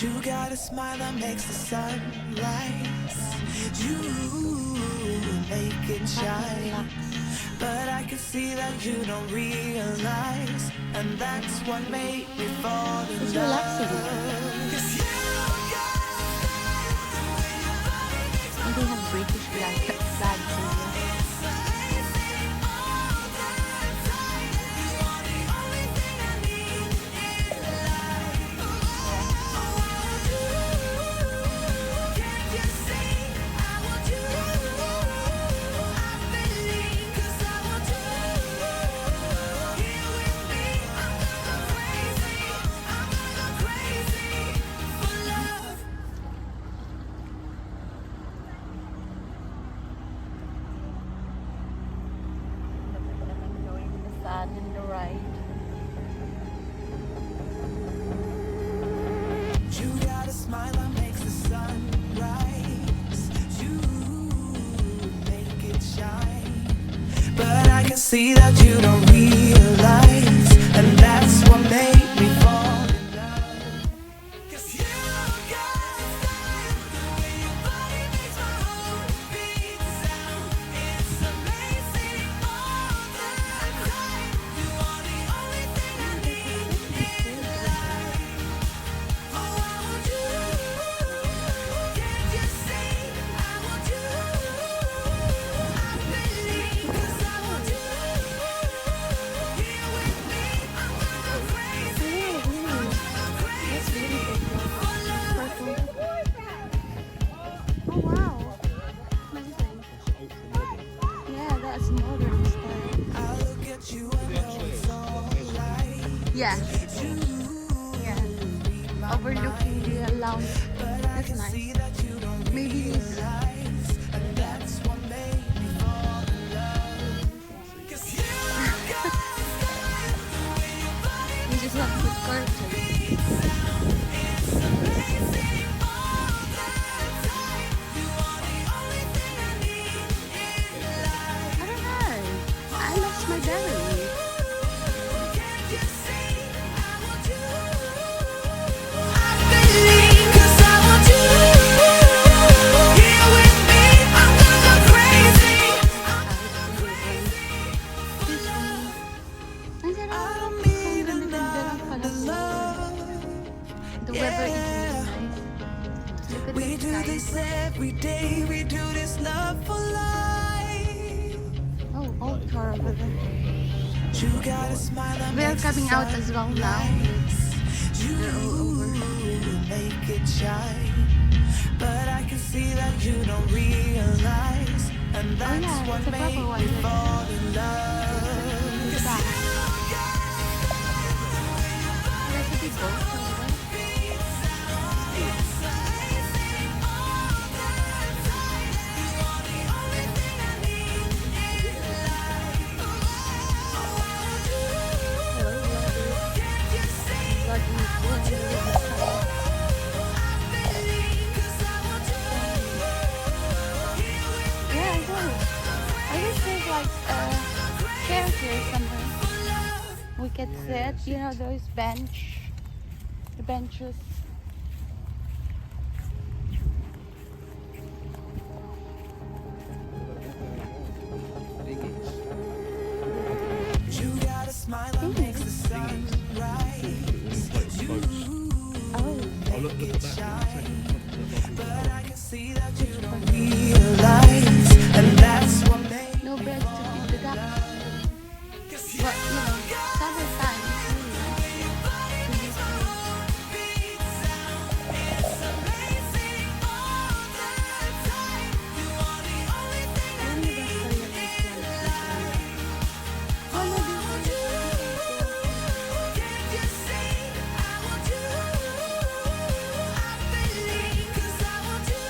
You got a smile that makes the sun rise. You make it shine. But I can see that you don't realize, and that's what made me fall in It's love. relaxing. 'Cause you And they have British flags here. In the ride. You got a smile that makes the sun rise. You make it shine. But I can see that you don't realize, and that's what made me fall in love. 'Cause you got style, the way your body makes my heart beat sound. It's amazing all the time. You are the only thing I need in life. Oh, I want you. Can't you see? I want you. I believe 'cause I want you. Here with me, I'm gonna go crazy. I'm gonna go crazy for love. Oh wow. Amazing. Yeah, that's modern style. I look at you and know it's alright. Yeah. Yeah. Overlooking the lounge. That's See nice. that you don't Maybe this. realize, and that's what made me fall in love. 'Cause you got style, the way your body We just have to curtain. beats sound. It's amazing all the time. You are the only thing I need in life. I don't know. I lost my belly. Can't you see? I want you. I believe 'cause I want you. Here with me, I'm gonna go crazy. I'm gonna go crazy. Ang sarap. I don't Ang need ganda-ganda lang pala another po. love. The weather is really Yeah. nice. Look at We the do sky. this every day. We do this love for life. Oh, all car over there. You got a smile that We are makes the coming out sun as well now. rise. You They're all over. make it shine, but I can see that you don't realize, and that's yeah, what it's a made proper me one. fall in love. Look at that. There's a big boat over there. Yeah, I do. I wish there's like chairs here somewhere. We could sit, you know, those the benches. You got a smile that makes the sun rise. You make it shine, but I can see that you don't realize, and that's what made No beds to feed the ducks. Cause But, you know, summertime is really nice. To be free. it's amazing all the time. You are the only thing I Only the Korean restaurants. Oh, no, Can't you see? I want you. I believe 'cause I want you.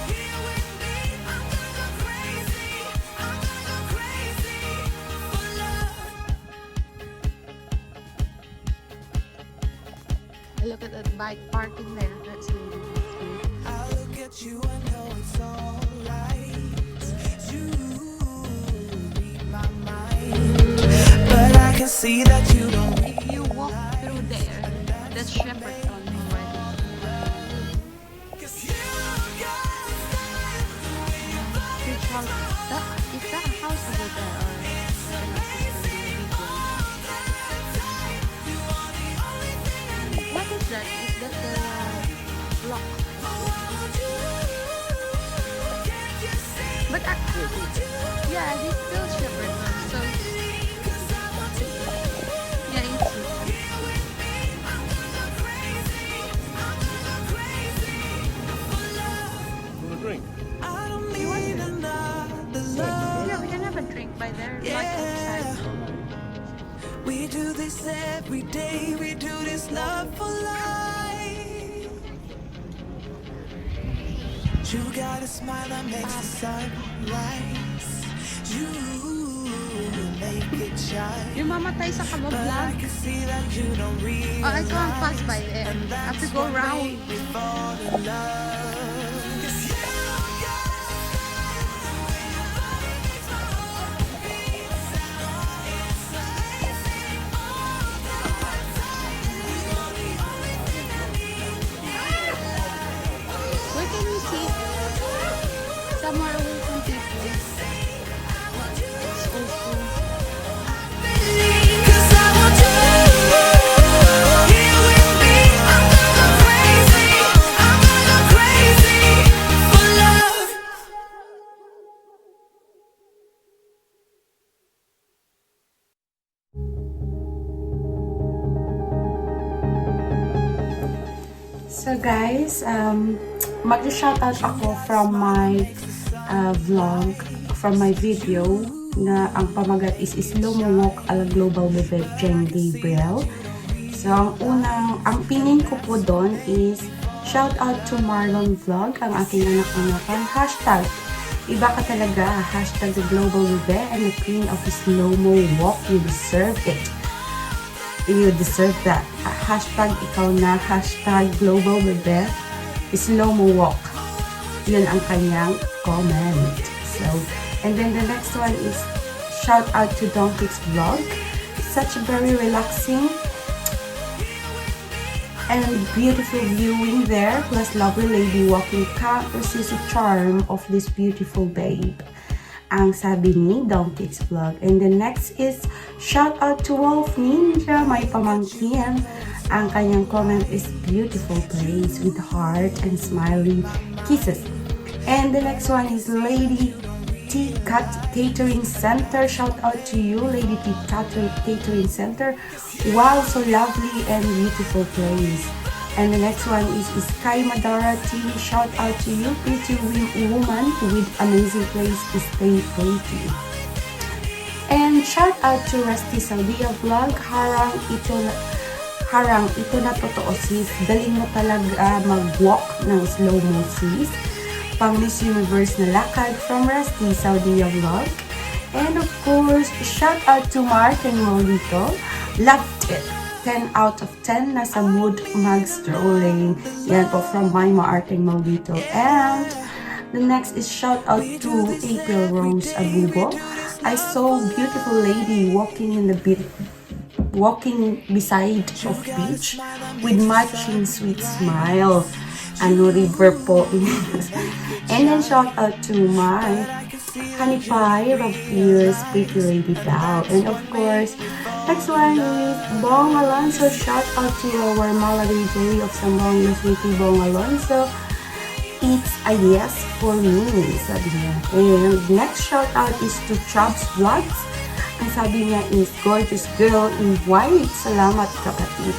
Here with me, I'm gonna go crazy. I'm gonna go crazy for love. look at that bike parking there. That's really nice. I look at you, I know it's alright. You read my mind, but I can see that you don't read. You walk through there. That's Shepperton. Yeah, this still Shepperton, so yeah, it's Want a drink? you want it? Yeah, we can have a drink by there, like outside. We do this every day, we do this love for life. You got a smile that makes the sun rise. You make it shine. Yung mamatay sa But I kamablang. can see that you don't realize. Oh, I can't pass by there. I have to go round. Made me fall in love. 'Cause you got a smile that makes my heart beat. It's amazing all the time. You're the only thing I need. Where can we see? Somewhere away from people. It's so cool. 'Cause I want you here with me. I'm gonna go crazy. I'm gonna go crazy for love. So guys, mag-shoutout ako from my vlog, from my video na ang pamagat is Slow Mo Walk ala Global with Jheng Gabriel. So ang pinin ko po doon is shoutout to Marlon Vlog, ang aking anak-anakan. Hashtag, iba ka talaga. Hashtag the Global Bebe and the Queen of the Slow Mo Walk. You deserve it. You deserve that. Hashtag ikaw na. Hashtag Global Bebe. Slow Mo Walk. Yun ang kanyang comment. So, and then the next one is shout out to Dockett's vlog. Such a very relaxing and beautiful viewing there. Plus lovely lady walking can't resist the charm of this beautiful babe. Ang sabi ni Dockett's vlog. And the next is shout out to Wolf Ninja, my pamangkin. Ang kanyang comment is beautiful place with heart and smiley kisses. And the next one is Lady T Cut Catering Center. Shout out to you, Lady T Cut Catering Center. Wow, so lovely and beautiful place. And the next one is Sky Madara TV. Shout out to you, pretty woman with amazing place to stay pretty. And shout out to Rusty Saudia Vlog. Harang ito na totoo sis. Galing mo talaga mag-walk ng slow mo sis. Pang Miss Universe na lakad from Rusty Saudia Vlog. And of course, shout out to Martin Molito. Loved it. 10 out of 10 nasa mood mag-strolling. Yan po from my Martin Molito. And the next is shout out to April Rose Abubo. I saw beautiful lady walking beside of beach with matching sweet smile. Ano river po. And then shout out to my honey pie, Rob Pierce, pretty lady daw. And of course, next one is Bong Alonso. Shout out to our Mallory Day of Sambong City, Bong Alonso. It's a yes for me, sabi niya. And next shout out is to Chubbs Vlogs. Ang sabi niya is gorgeous girl in white. Salamat kapatid.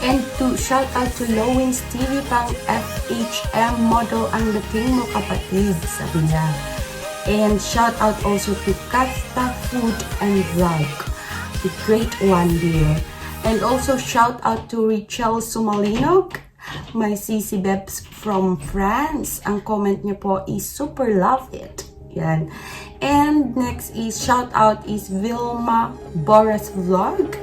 And to shout out to Lowins TV pang FHM model ang dating mo kapatid, sabi niya. And shout out also to Kasta Food and Vlog. The great one there. And also shout out to Richelle Sumalinog, my CC Bebs from France. Ang comment niya po is super love it. Yan. And next is shout out is Vilma Boras Vlog.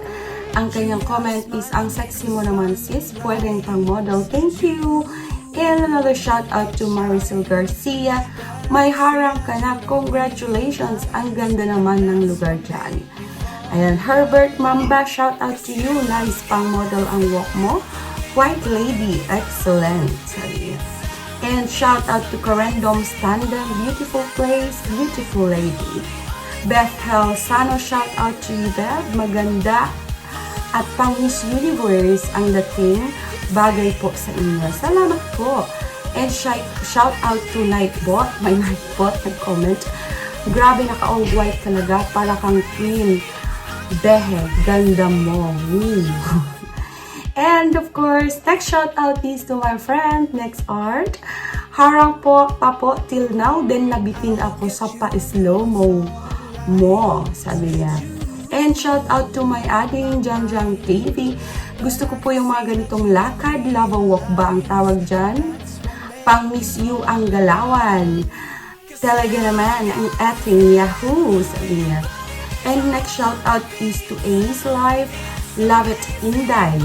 Ang kanyang comment is, ang sexy mo naman sis, pwedeng pang model, thank you. And another shout out to Marisol Garcia, may harang ka na, congratulations, ang ganda naman ng lugar dyan. Ayan, Herbert Mamba, shout out to you, nice pang model ang walk mo, white lady, excellent, sabi niya. And shout out to Corendom Standard, beautiful place, beautiful lady. Beth Hel Sano, shout out to you Beth, maganda. At pang Miss Universe ang dating, bagay po sa inyo. Salamat po. And shout out to Nightbot, my Nightbot, nag-comment. Grabe, naka-all white talaga, para kang queen. Behe, ganda mo. And of course, next shout out is to my friend, Next Art. Harang po, papo, till now, then nabitin ako sa pa-slow mo, sabi niya. And shout out to my ading, Jheng TV. Gusto ko po yung mga ganitong lakad, lava walk ba ang tawag dyan? Pang miss you ang galawan. Talaga naman, ang ating Yahoo, sabi niya. And next shout out is to Ace Life, Love It Inday.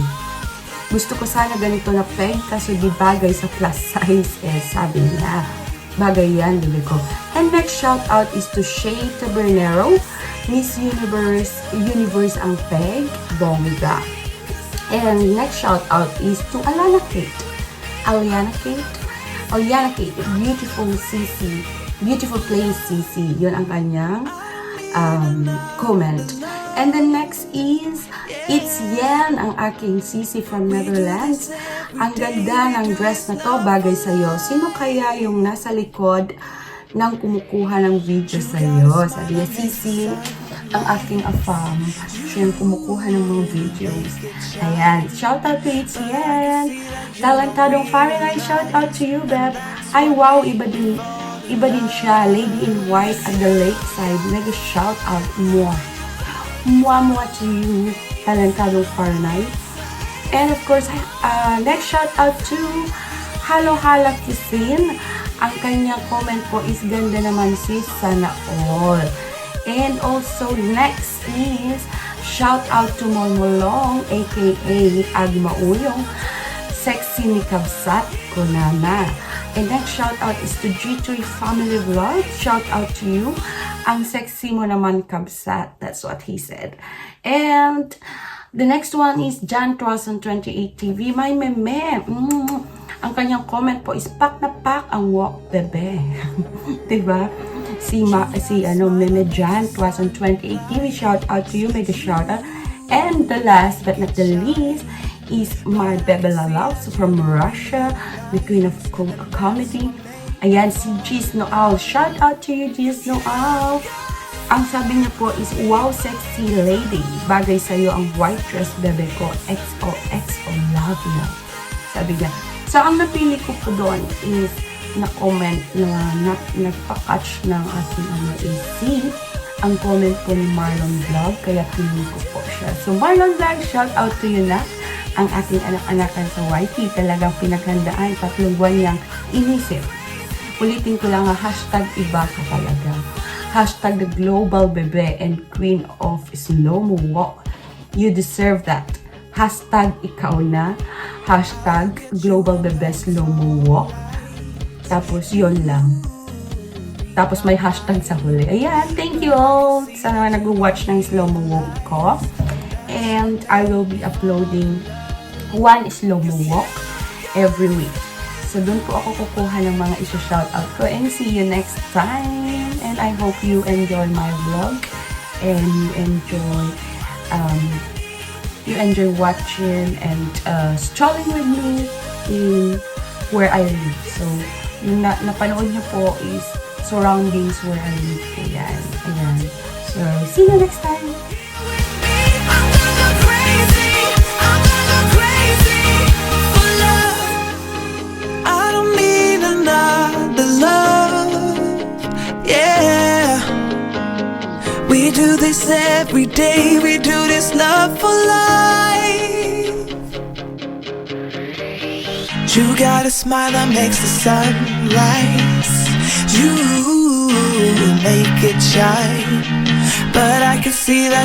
Gusto ko sana ganito na peg kasi di bagay sa plus size sabi niya. Bagay yan, dibi ko. And next shout out is to Shay Tabernero, Miss Universe ang peg, bongga. And next shout out is to Aliana Kate, beautiful CC, beautiful place CC. Yun ang kanyang comment. And the next is, it's Yan, ang aking CC from Netherlands. Ang ganda ng dress na to, bagay sa'yo. Sino kaya yung nasa likod ng kumukuha ng video sa'yo? Sabi niya, CC, ang aking afam. Siya yung kumukuha ng mga videos. Ayan, shout out to It's Yan. Talentadong foreigner, shout out to you, Beb. Ay, wow, iba din siya. Lady in white at the lakeside. Mega shout out mo. Mwah to you, talentado foreigner. And of course, next shout out to Halo Hala Kisin. Ang kanyang comment po is ganda naman sis, sana all. And also next is shout out to Molmolong aka Agma Uyong, sexy ni Kabsat ko na. And next shout out is to G3 Family Vlog. Shout out to you. Ang sexy mo naman, Kabsat. That's what he said. And the next one is Jan 2028 TV. My meme. Ang kanyang comment po is pak na pak ang walk, bebe. Diba? Si meme Jan 2028 TV. Shout out to you. Mega shout out. And the last but not the least is my Bebe Lalaus from Russia, the queen of comedy. Ayan, si Gis Noal. Shout out to you, Gis Noal. Ang sabi niya po is, wow, sexy lady. Bagay sa'yo ang white dress, bebe ko. XOXO, love you. Sabi niya. So, ang napili ko po doon is na-comment na nagpa-catch ng aking AC. Ang comment po ni Marlon Vlog, kaya pili ko po siya. So, Marlon Vlog, shout out to you na. Ang aking anak-anakan sa YT, talagang pinaghandaan, 3 buwan niyang inisip. Ulitin ko lang, hashtag iba ka talaga. Hashtag the global bebe and queen of slow-mo walk. You deserve that. Hashtag ikaw na. Hashtag global bebe slow-mo walk. Tapos yun lang. Tapos may hashtag sa huli. Ayan, thank you all sa nag-watch ng slow-mo walk ko. And I will be uploading 1 slow-mo walk every week. So, doon po ako kukuha ng mga isa-shoutout ko. And see you next time. And I hope you enjoy my vlog. And you enjoy watching and strolling with me in where I live. So, yung napanood niyo po is surroundings where I live. Ayan. Ayan. So, see you next time. We do this every day, we do this love for life. You got a smile that makes the sun rise. You make it shine, but I can see that